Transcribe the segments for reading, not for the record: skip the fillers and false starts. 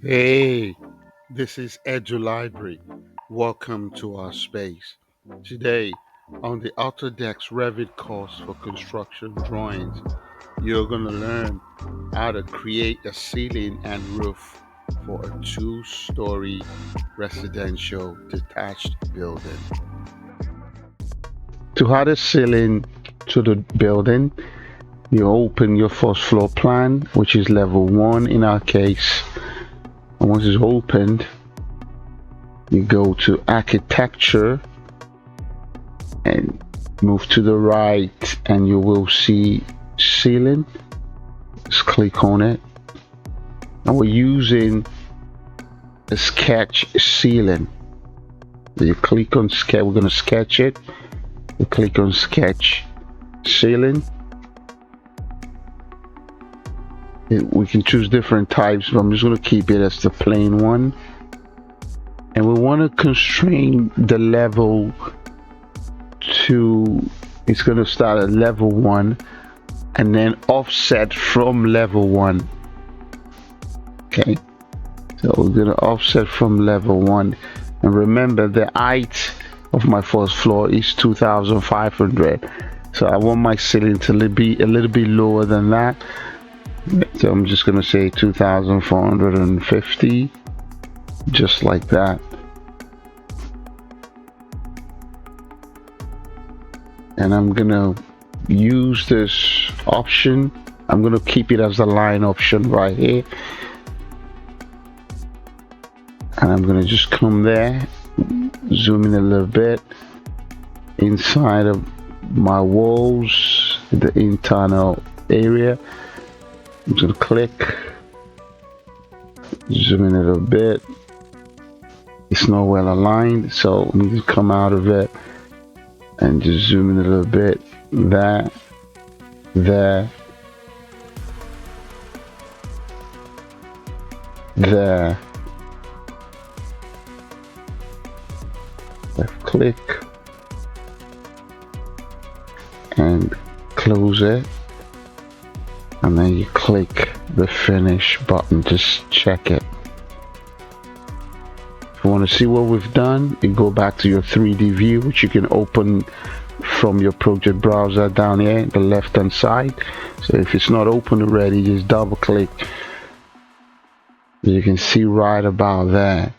Hey, this is Edu Library. Welcome to our space. Today, on the Autodesk Revit course for construction drawings, you're going to learn how to create a ceiling and roof for a two-story residential detached building. To add a ceiling to the building, you open your first floor plan, which is level 1 in our case. And once it's opened, you go to architecture and move to the right, and you will see ceiling. Just click on it. And we're using a sketch ceiling. You click on sketch, we're going to sketch it. You click on sketch ceiling. We can choose different types, but I'm just going to keep it as the plain one. And we want to constrain the level to, it's going to start at level 1 and then offset from level 1. Okay, so we're going to offset from level 1. And remember, the height of my first floor is 2,500. So I want my ceiling to be a little bit lower than that. So I'm just going to say 2,450, just like that. And I'm going to use this option. I'm going to keep it as the line option right here. And I'm going to just come there, zoom in a little bit inside of my walls, the internal area. I'm just going to click, zoom in a little bit. It's not well aligned, so let me just come out of it and just zoom in a little bit. There. Left click and close it, and then you click the finish button. Just check it. If you want to see what we've done, you go back to your 3D view, which you can open from your project browser down here, the left hand side. So if it's not open already, just double click. You can see right about there.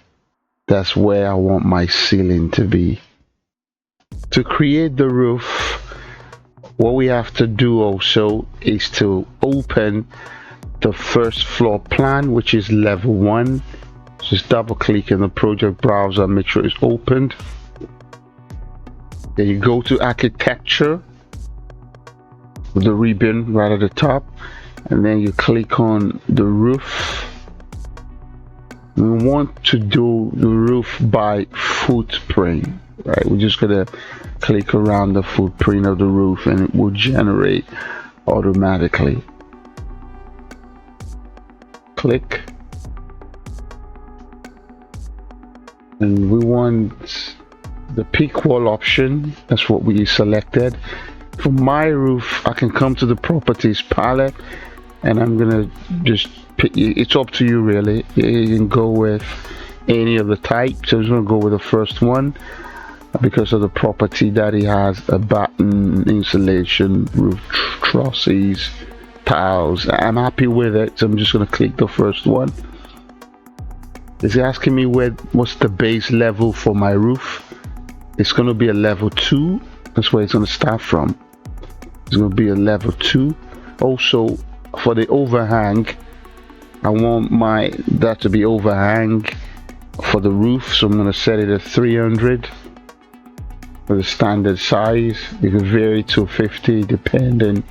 That's where I want my ceiling to be. To create the roof, what we have to do also is to open the first floor plan, which is level 1. Just double click in the project browser, make sure it's opened. Then you go to architecture with the ribbon right at the top, and then you click on the roof. We want to do the roof by footprint, right? We're just gonna click around the footprint of the roof and it will generate automatically. Click, and we want the peak wall option. That's what we selected. For my roof, I can come to the properties palette and I'm gonna just pick. It's up to you really. You can go with any of the types. So I'm just gonna go with the first one because of the property that it has: a batten, insulation, roof trusses, tiles. I'm happy with it, so I'm just gonna click the first one. It's asking me what's the base level for my roof. It's gonna be a level 2. That's where it's gonna start from. It's gonna be a level 2. Also, for the overhang, I want that to be overhang for the roof, so I'm going to set it at 300 for the standard size. You can vary to 50 depending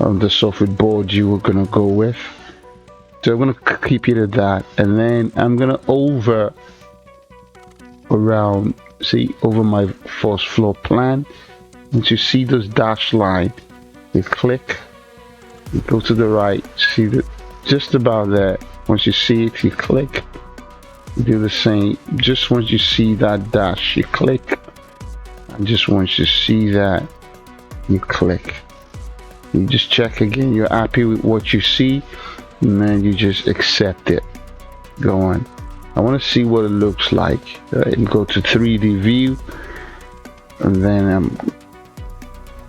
on the soffit board you were going to go with. So I'm going to keep it at that, and then I'm going to over my first floor plan. Once you see this dash line, you click. You go to the right, see that just about there. Once you see it, you click. You do the same. Just once you see that dash, you click. And just once you see that, you click. You just check again. You're happy with what you see, and then you just accept it. going. I want to see what it looks like. And go to 3D view, and then I'm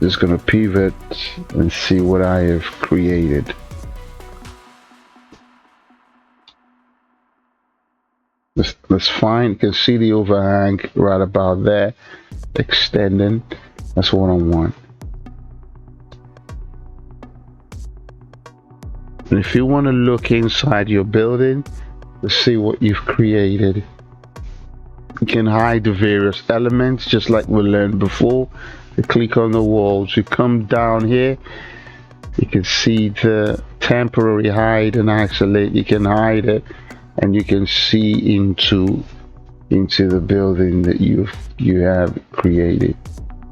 just gonna pivot and see what I have created. That's fine. You can see the overhang right about there, extending. That's what I want. And if you want to look inside your building to see what you've created, you can hide the various elements just like we learned before. You click on the walls, you come down here, you can see the temporary hide and isolate. You can hide it, and you can see into the building that you have created.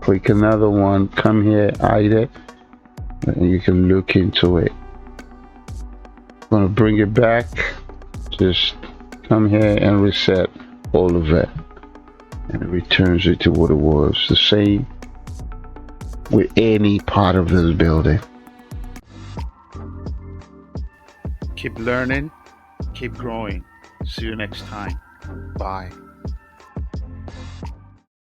Click another one, come here, hide it, and you can look into it. I'm gonna bring it back, just come here and reset all of it, and it returns it to what it was. The same with any part of this building. Keep learning, keep growing. See you next time. Bye.